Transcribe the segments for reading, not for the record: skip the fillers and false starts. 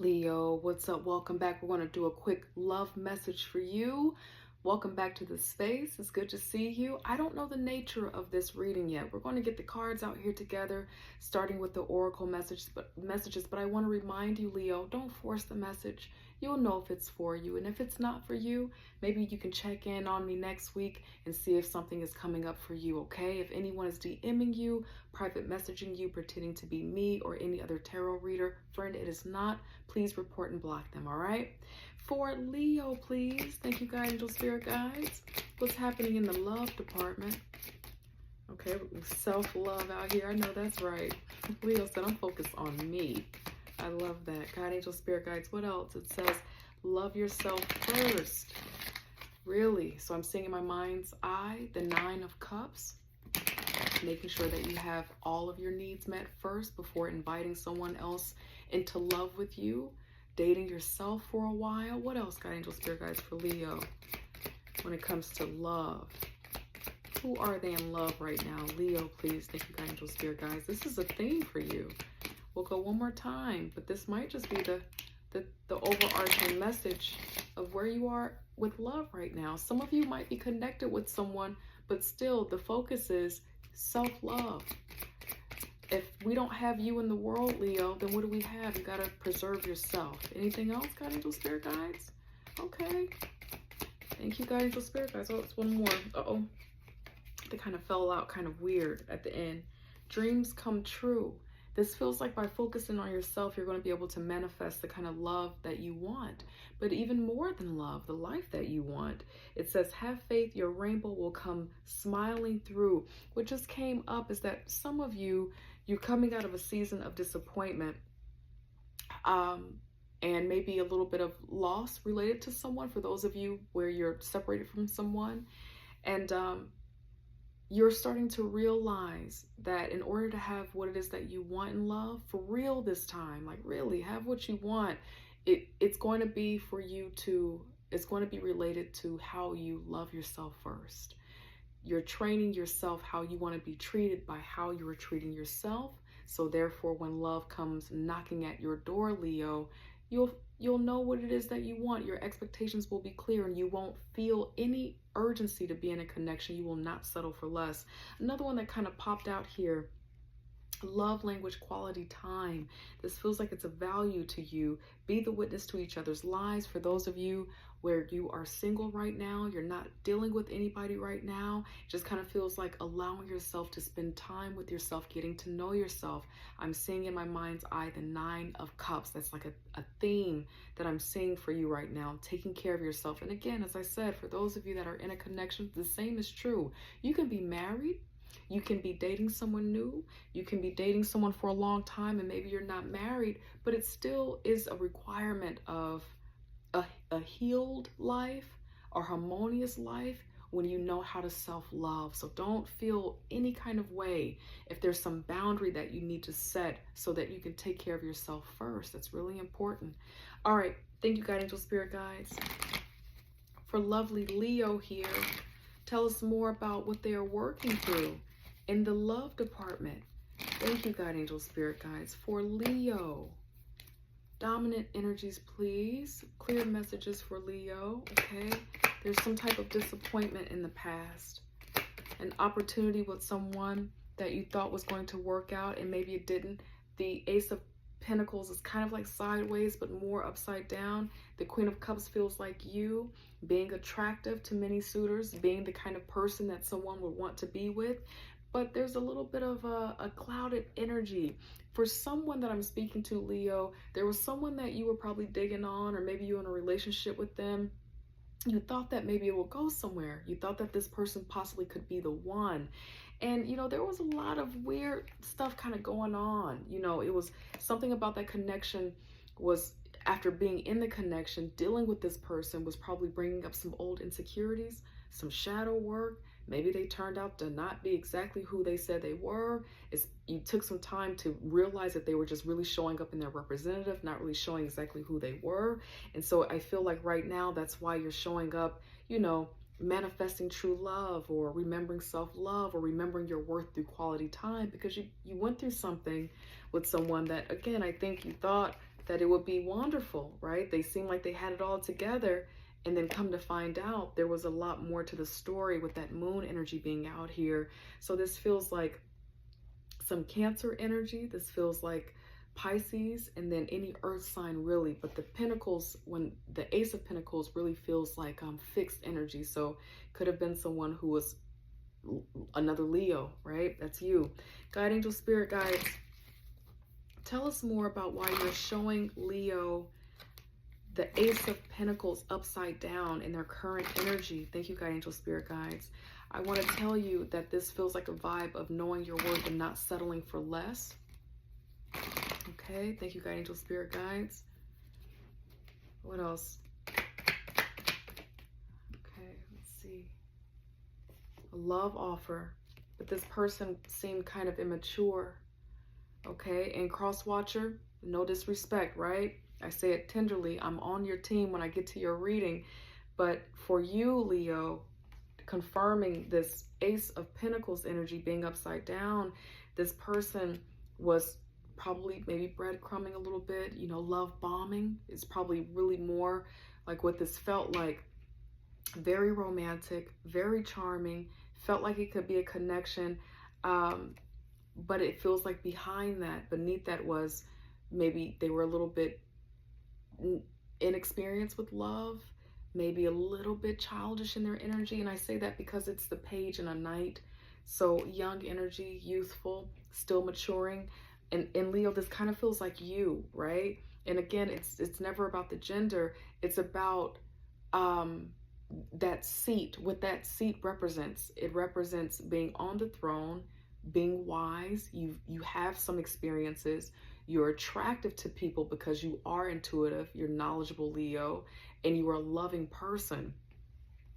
Leo, what's up? Welcome back. We're going to do a quick love message for you. Welcome back to the space. It's good to see you. I don't know the nature of this reading yet. We're going to get the cards out here together, starting with the oracle messages. But I want to remind you, Leo, don't force the message. You'll know if it's for you. And if it's not for you, maybe you can check in on me next week and see if something is coming up for you, okay? If anyone is DMing you, private messaging you, pretending to be me or any other tarot reader, friend, it is not. Please report and block them, all right? For Leo, please. Thank you, God, angel, spirit guides. What's happening in the love department? Okay, self-love out here. I know that's right. Leo said, I'm focused on me. I love that. God, angel, spirit guides. What else? It says, love yourself first. Really? So I'm seeing in my mind's eye the 9 of Cups. Making sure that you have all of your needs met first before inviting someone else into love with you. Dating yourself for a while. What else, God, angel, spirit guides, for Leo when it comes to love? Who are they in love right now? Leo, please. Thank you, God, angel, spirit guides. This is a theme for you. We'll go one more time, but this might just be the overarching message of where you are with love right now. Some of you might be connected with someone, but still the focus is self-love. If we don't have you in the world, Leo, then what do we have? You got to preserve yourself. Anything else, God, angel, spirit guides? Okay. Thank you, God, angel, spirit guides. Oh, it's one more. Uh-oh. They kind of fell out kind of weird at the end. Dreams come true. This feels like by focusing on yourself, you're going to be able to manifest the kind of love that you want. But even more than love, the life that you want. It says, have faith, your rainbow will come smiling through. What just came up is that some of you, you're coming out of a season of disappointment and maybe a little bit of loss related to someone, for those of you where you're separated from someone. And you're starting to realize that in order to have what it is that you want in love, for real this time, like really have what you want, it's going to be for you to, it's going to be related to how you love yourself first. You're training yourself how you want to be treated by how you are treating yourself. So therefore, when love comes knocking at your door, Leo, you'll know what it is that you want. Your expectations will be clear and you won't feel any urgency to be in a connection. You will not settle for less. Another one that kind of popped out here, love language, quality time. This feels like it's a value to you. Be the witness to each other's lives. For those of you where you are single right now, you're not dealing with anybody right now, it just kind of feels like allowing yourself to spend time with yourself, getting to know yourself. I'm seeing in my mind's eye the 9 of Cups. That's like a theme that I'm seeing for you right now, taking care of yourself. And again, as I said, for those of you that are in a connection, the same is true. You can be married, you can be dating someone new, you can be dating someone for a long time, and maybe you're not married, but it still is a requirement of a healed life, a harmonious life, when you know how to self-love. So don't feel any kind of way if there's some boundary that you need to set so that you can take care of yourself first. That's really important. All right. Thank you, God, angel, spirit guides. For lovely Leo here, tell us more about what they are working through in the love department. Thank you, God, angel, spirit guides. For Leo, dominant energies, please. Clear messages for Leo, okay? There's some type of disappointment in the past. An opportunity with someone that you thought was going to work out and maybe it didn't. The Ace of Pentacles is kind of like sideways, but more upside down. The Queen of Cups feels like you being attractive to many suitors, being the kind of person that someone would want to be with. But there's a little bit of a clouded energy. For someone that I'm speaking to, Leo, there was someone that you were probably digging on, or maybe you're in a relationship with them. You thought that maybe it will go somewhere. You thought that this person possibly could be the one. And, you know, there was a lot of weird stuff kind of going on. You know, it was something about that connection was, after being in the connection, dealing with this person was probably bringing up some old insecurities, some shadow work. Maybe they turned out to not be exactly who they said they were. You took some time to realize that they were just really showing up in their representative, not really showing exactly who they were. And so I feel like right now, that's why you're showing up, you know, manifesting true love, or remembering self-love, or remembering your worth through quality time, because you went through something with someone that, again, I think you thought that it would be wonderful, right? They seemed like they had it all together, and then come to find out there was a lot more to the story with that moon energy being out here. So this feels like some Cancer energy. This feels like Pisces, and then any earth sign really. But the Pentacles, when the Ace of Pentacles really feels like fixed energy. So could have been someone who was another Leo, right? That's you. Guide angel spirit guides, tell us more about why you're showing Leo the Ace of Pentacles upside down in their current energy. Thank you, guide angel spirit guides. I want to tell you that this feels like a vibe of knowing your worth and not settling for less. Okay, thank you, guide angel spirit guides. What else? Okay, let's see. A love offer, but this person seemed kind of immature. Okay, and cross watcher, no disrespect, right? I say it tenderly. I'm on your team when I get to your reading. But for you, Leo, confirming this Ace of Pentacles energy being upside down, this person was probably maybe breadcrumbing a little bit. You know, love bombing is probably really more like what this felt like. Very romantic, very charming, felt like it could be a connection. But it feels like behind that, beneath that, was maybe they were a little bit inexperienced with love, maybe a little bit childish in their energy. And I say that because it's the Page and a Knight. So young energy, youthful, still maturing. And in Leo, this kind of feels like you, right? And again, it's never about the gender. It's about that seat, what that seat represents. It represents being on the throne, being wise. You have some experiences. You're attractive to people because you are intuitive. You're knowledgeable, Leo, and you are a loving person.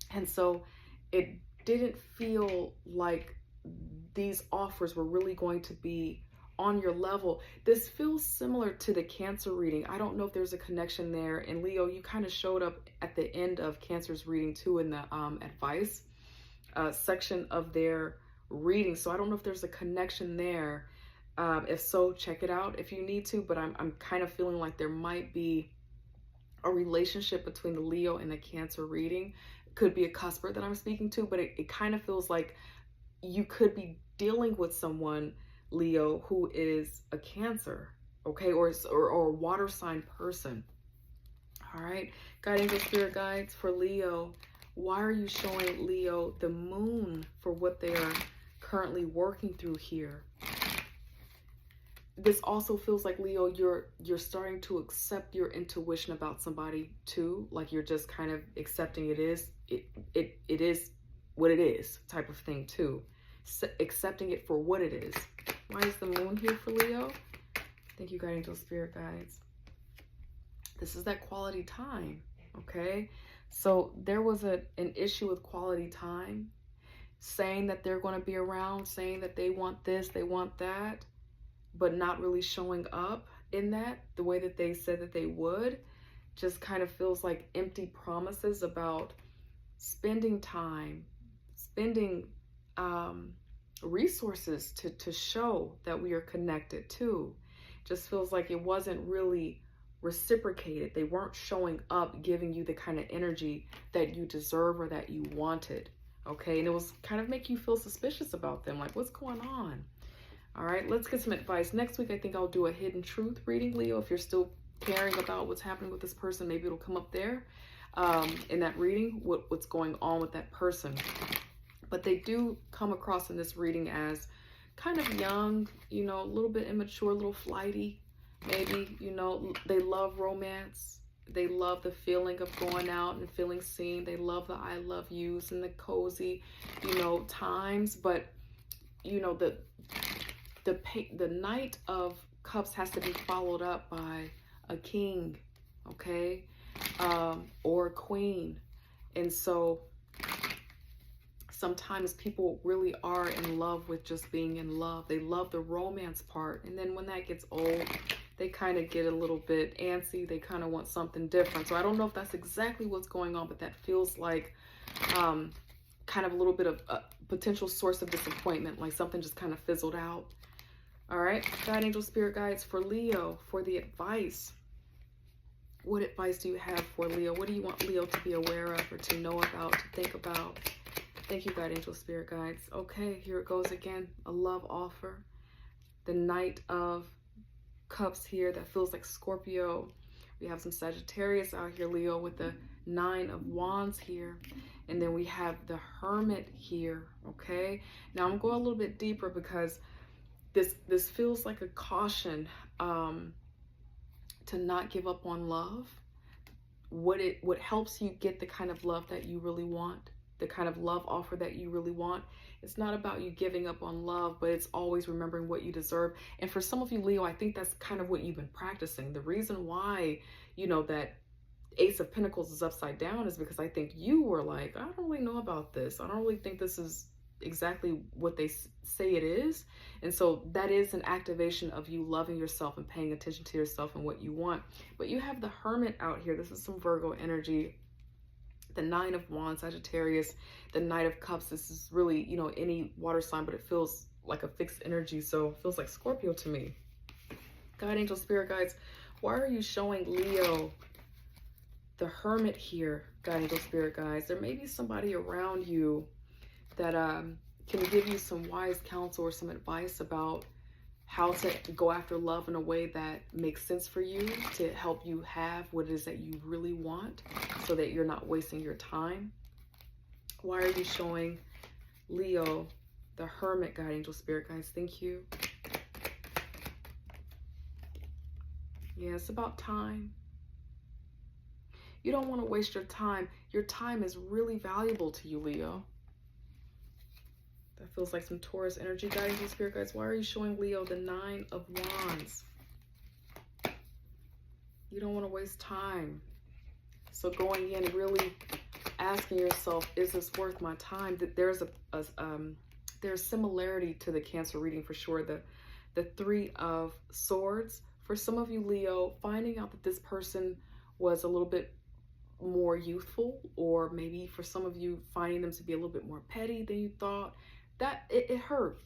And so it didn't feel like these offers were really going to be on your level. This feels similar to the Cancer reading. I don't know if there's a connection there. And Leo, you kind of showed up at the end of Cancer's reading too, in the advice section of their reading. So I don't know if there's a connection there. If so, check it out if you need to. But I'm kind of feeling like there might be a relationship between the Leo and the Cancer reading. It could be a cusper that I'm speaking to, but it kind of feels like you could be dealing with someone, Leo, who is a Cancer, okay, or a water sign person. All right, guide angel spirit guides for Leo. Why are you showing Leo the moon for what they are currently working through here? This also feels like, Leo, you're starting to accept your intuition about somebody too. Like you're just kind of accepting it is what it is type of thing too. Accepting it for what it is. Why is the moon here for Leo? Thank you, guide angel spirit guides. This is that quality time, okay? So there was an issue with quality time, saying that they're going to be around, saying that they want this, they want that, but not really showing up in that the way that they said that they would. Just kind of feels like empty promises about spending time, spending resources to show that we are connected too. Just feels like it wasn't really reciprocated. They weren't showing up, giving you the kind of energy that you deserve or that you wanted. Okay, and it was kind of make you feel suspicious about them, like what's going on? All right, let's get some advice. Next week, I think I'll do a hidden truth reading, Leo. If you're still caring about what's happening with this person, maybe it'll come up there in that reading, what's going on with that person. But they do come across in this reading as kind of young, you know, a little bit immature, a little flighty, maybe, you know. They love romance. They love the feeling of going out and feeling seen. They love the I love yous and the cozy, you know, times. But, you know, the Knight of Cups has to be followed up by a king, okay, or a queen. And so sometimes people really are in love with just being in love. They love the romance part. And then when that gets old, they kind of get a little bit antsy. They kind of want something different. So I don't know if that's exactly what's going on, but that feels like kind of a little bit of a potential source of disappointment, like something just kind of fizzled out. All right, guide angel spirit guides for Leo for the advice. What advice do you have for Leo? What do you want Leo to be aware of or to know about, to think about? Thank you, God, angel, spirit guides. Okay, here it goes again. A love offer. The Knight of Cups here. That feels like Scorpio. We have some Sagittarius out here, Leo, with the Nine of Wands here. And then we have the Hermit here, okay? Now I'm going a little bit deeper because this feels like a caution to not give up on love. What helps you get the kind of love that you really want, the kind of love offer that you really want. It's not about you giving up on love, but it's always remembering what you deserve. And for some of you, Leo, I think that's kind of what you've been practicing. The reason why, you know, that Ace of Pentacles is upside down is because I think you were like, I don't really know about this. I don't really think this is exactly what they say it is. And so that is an activation of you loving yourself and paying attention to yourself and what you want. But you have the Hermit out here. This is some Virgo energy. The Nine of Wands, Sagittarius, the Knight of Cups. This is really, you know, any water sign, but it feels like a fixed energy. So it feels like Scorpio to me. God, angel, spirit guides, why are you showing Leo the Hermit here, God, angel, spirit guides? There may be somebody around you that can give you some wise counsel or some advice about how to go after love in a way that makes sense for you, to help you have what it is that you really want so that you're not wasting your time. Why are you showing Leo the Hermit, God, angel, spirit guides? Thank you. Yeah, it's about time. You don't want to waste your time. Your time is really valuable to you, Leo. That feels like some Taurus energy. God, angel, spirit guides, why are you showing Leo the Nine of Wands? You don't want to waste time. So going in, really asking yourself, is this worth my time? That there's there's similarity to the Cancer reading for sure. The Three of Swords. For some of you, Leo, finding out that this person was a little bit more youthful, or maybe for some of you finding them to be a little bit more petty than you thought, that it hurt.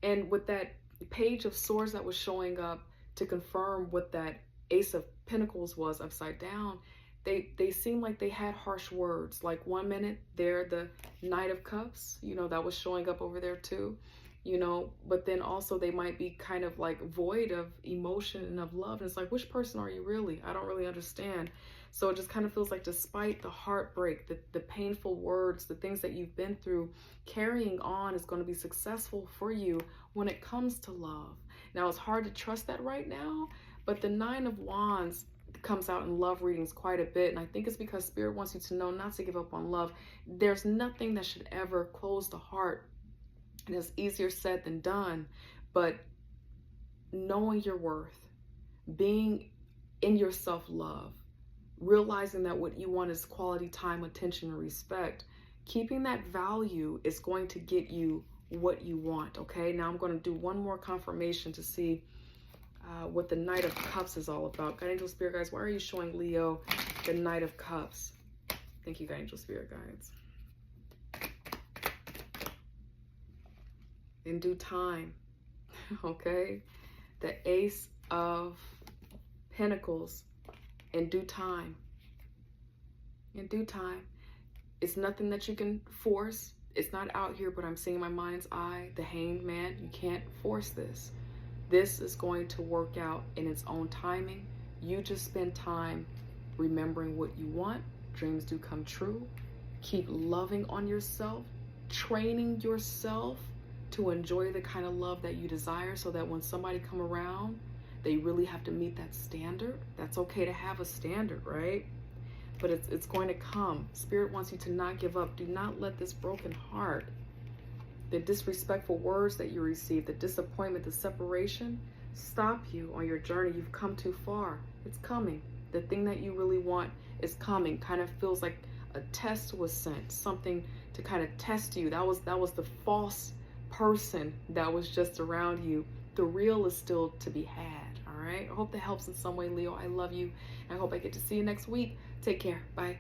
And with that Page of Swords that was showing up to confirm what that Ace of Pentacles was upside down, they seem like they had harsh words. Like one minute they're the Knight of Cups, you know, that was showing up over there too, you know, but then also they might be kind of like void of emotion and of love. And it's like, which person are you really? I don't really understand. So it just kind of feels like, despite the heartbreak, the painful words, the things that you've been through, carrying on is going to be successful for you when it comes to love. Now, it's hard to trust that right now, but the Nine of Wands comes out in love readings quite a bit. And I think it's because Spirit wants you to know not to give up on love. There's nothing that should ever close the heart. And it's easier said than done. But knowing your worth, being in your self-love, realizing that what you want is quality time, attention, and respect, keeping that value is going to get you what you want, okay? Now I'm going to do one more confirmation to see what the Knight of Cups is all about. God, angel, spirit guides, why are you showing Leo the Knight of Cups? Thank you, God, angel, spirit guides. In due time, okay? The Ace of Pentacles. In due time. In due time. It's nothing that you can force. It's not out here, but I'm seeing my mind's eye, the Hanged Man. You can't force this. This is going to work out in its own timing. You just spend time remembering what you want. Dreams do come true. Keep loving on yourself, training yourself to enjoy the kind of love that you desire, so that when somebody come around, they really have to meet that standard. That's okay to have a standard, right? But it's going to come. Spirit wants you to not give up. Do not let this broken heart, the disrespectful words that you receive, the disappointment, the separation, stop you on your journey. You've come too far. It's coming. The thing that you really want is coming. Kind of feels like a test was sent, something to kind of test you. That was the false person that was just around you. The real is still to be had. All right. I hope that helps in some way, Leo. I love you. I hope I get to see you next week. Take care. Bye.